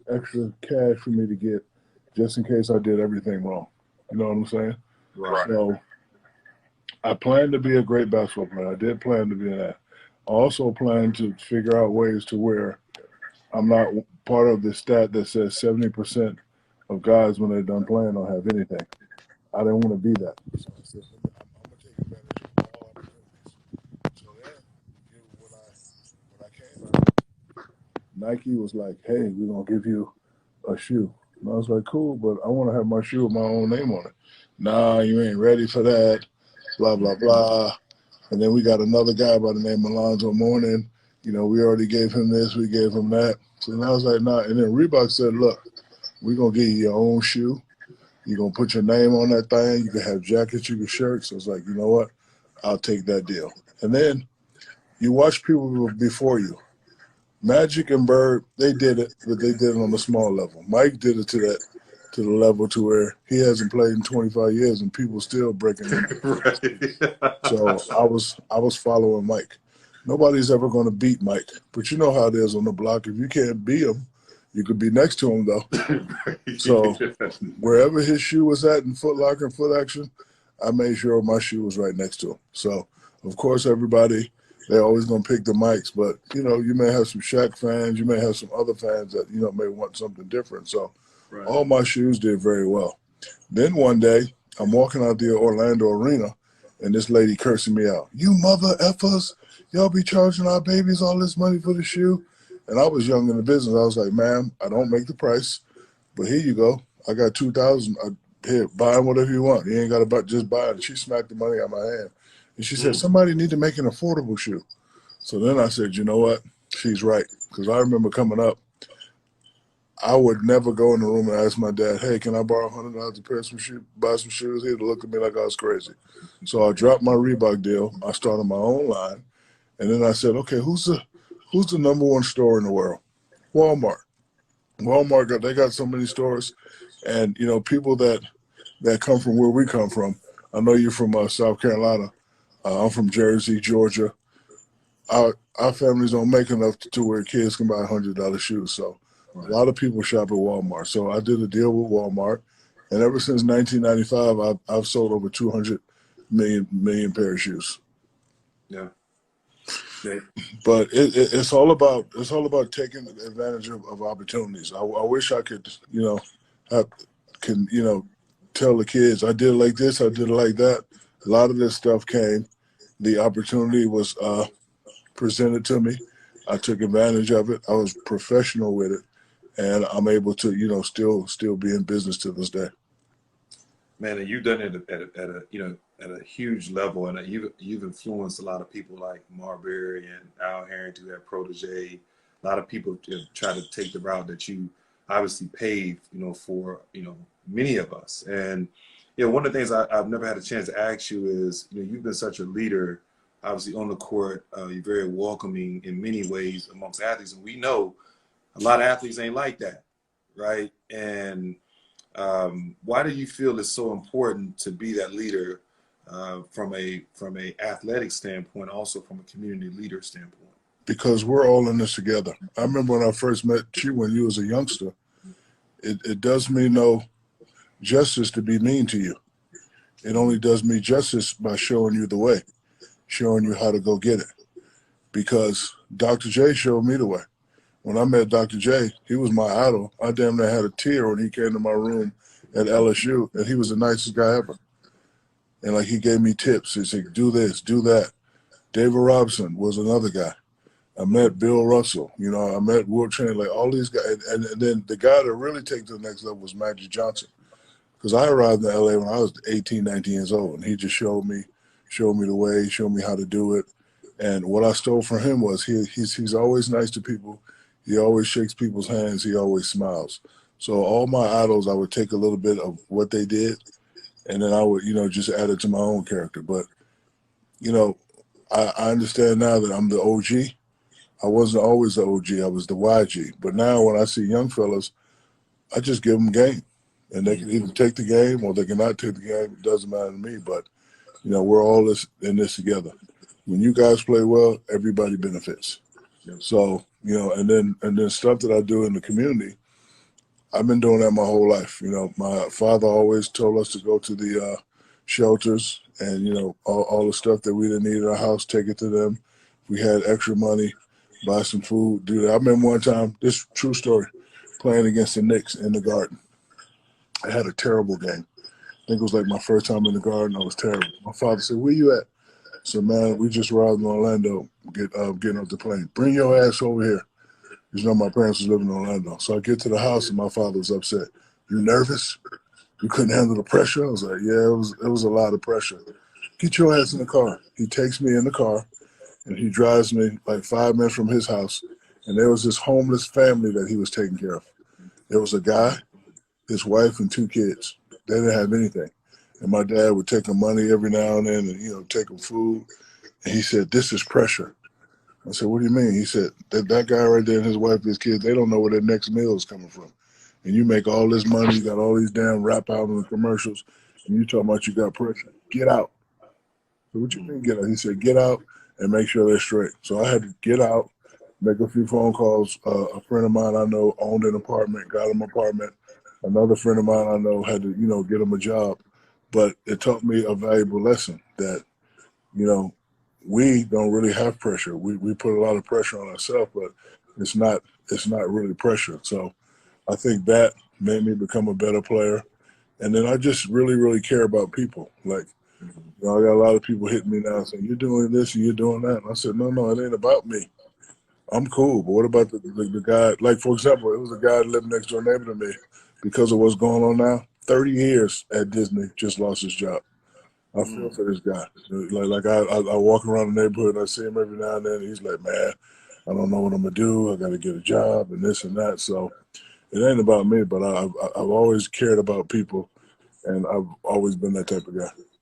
extra cash for me to get just in case I did everything wrong. You know what I'm saying? Right. So I plan to be a great basketball player. I did plan to be that. I also plan to figure out ways to where I'm not part of the stat that says 70% of guys when they're done playing don't have anything. I didn't want to be that. So I said, I'm going to take advantage of all opportunities. So then, when I came out, Nike was like, hey, we're going to give you a shoe. And I was like, cool, but I want to have my shoe with my own name on it. Nah, you ain't ready for that, blah, blah, blah. And then we got another guy by the name of Alonzo Mourning. We already gave him this, we gave him that. So then I was like, nah. And then Reebok said, look, we're going to give you your own shoe. You're going to put your name on that thing. You can have jackets, you can shirts. So it's like, you know what? I'll take that deal. And then you watch people before you. Magic and Bird, they did it, but they did it on a small level. Mike did it to the level to where he hasn't played in 25 years and people still breaking him. Right. So I was following Mike. Nobody's ever going to beat Mike, but you know how it is on the block. If you can't beat him, you could be next to him though. So wherever his shoe was at in Foot Locker and Foot Action, I made sure my shoe was right next to him. So of course everybody, they're always going to pick the Mikes, but you may have some Shaq fans, you may have some other fans that may want something different. So Right. all my shoes did very well. Then one day I'm walking out the Orlando Arena, and this lady cursing me out. You mother effers, y'all be charging our babies all this money for the shoe. And I was young in the business. I was like, ma'am, I don't make the price, but here you go. I got 2,000. Here, buy whatever you want. You ain't got to just buy it. And she smacked the money out of my hand. And she said, somebody need to make an affordable shoe. So then I said, you know what? She's right. Because I remember coming up, I would never go in the room and ask my dad, hey, can I borrow $100 to buy some shoes? He'd look at me like I was crazy. So I dropped my Reebok deal. I started my own line. And then I said, okay, who's the number one store in the world? Walmart. They got so many stores. And, people that come from where we come from, I know you're from South Carolina. I'm from Jersey, Georgia. Our families don't make enough to where kids can buy $100 shoes. So a lot of people shop at Walmart. So I did a deal with Walmart. And ever since 1995, I've sold over 200 million pair of shoes. Yeah. But it's all about taking advantage of opportunities. I wish I could, tell the kids I did it like this, I did it like that. A lot of this stuff came. The opportunity was presented to me. I took advantage of it. I was professional with it, and I'm able to, still be in business to this day. Man, and you've done it at a huge level, and you've influenced a lot of people like Marbury and Al Harrington, who have protege. A lot of people try to take the route that you obviously paved, for many of us. And one of the things I've never had a chance to ask you is, you've been such a leader, obviously on the court. You're very welcoming in many ways amongst athletes, and we know a lot of athletes ain't like that, right? And why do you feel it's so important to be that leader from a athletic standpoint, also from a community leader standpoint? Because we're all in this together. I remember when I first met you when you was a youngster. It does me no justice to be mean to you. It only does me justice by showing you the way, showing you how to go get it. Because Dr. J showed me the way. When I met Dr. J, he was my idol. I damn near had a tear when he came to my room at LSU, and he was the nicest guy ever. And he gave me tips. He said, do this, do that. David Robinson was another guy. I met Bill Russell. I met Will Chamberlain, all these guys. And then the guy that really took to the next level was Magic Johnson. Because I arrived in LA when I was 18, 19 years old, and he just showed me the way, showed me how to do it. And what I stole from him was he's always nice to people. He always shakes people's hands. He always smiles. So all my idols, I would take a little bit of what they did, and then I would, just add it to my own character. But, I understand now that I'm the OG. I wasn't always the OG. I was the YG. But now when I see young fellas, I just give them game. And they can either take the game or they cannot take the game. It doesn't matter to me. But, we're all in this together. When you guys play well, everybody benefits. So, and then stuff that I do in the community, I've been doing that my whole life. You know, my father always told us to go to the shelters and, you know, all the stuff that we didn't need in our house, take it to them. We had extra money, buy some food, do that. I remember one time, this true story, playing against the Knicks in the Garden. I had a terrible game. I think it was like my first time in the Garden. I was terrible. My father said, "Where you at?" So man, we just arrived in Orlando, getting off the plane. Bring your ass over here. You know, my parents was living in Orlando. So I get to the house and my father was upset. You nervous? You couldn't handle the pressure? I was like, yeah, it was a lot of pressure. Get your ass in the car. He takes me in the car and he drives me like 5 minutes from his house. And there was this homeless family that he was taking care of. There was a guy, his wife, and 2 kids. They didn't have anything. And my dad would take them money every now and then and, you know, take them food. And he said, this is pressure. I said, what do you mean? He said, that guy right there and his wife and his kids, they don't know where their next meal is coming from. And you make all this money, you got all these damn rap albums and commercials, and you talking about you got pressure. Get out. So what you mean get out? He said, get out and make sure they're straight. So I had to get out, make a few phone calls. A friend of mine I know owned an apartment, got him an apartment. Another friend of mine I know had to, you know, get him a job. But it taught me a valuable lesson that, you know, we don't really have pressure. We put a lot of pressure on ourselves, but it's not really pressure. So I think that made me become a better player. And then I just really care about people. Like, you know, I got a lot of people hitting me now saying, you're doing this and you're doing that. And I said, no, it ain't about me. I'm cool. But what about the guy? Like, for example, it was a guy living next door neighbor to me because of what's going on now. 30 years at Disney, just lost his job. I feel for this guy. I walk around the neighborhood and I see him every now and then. And he's like, man, I don't know what I'm gonna do. I got to get a job and this and that. So it ain't about me, but I've always cared about people, and I've always been that type of guy.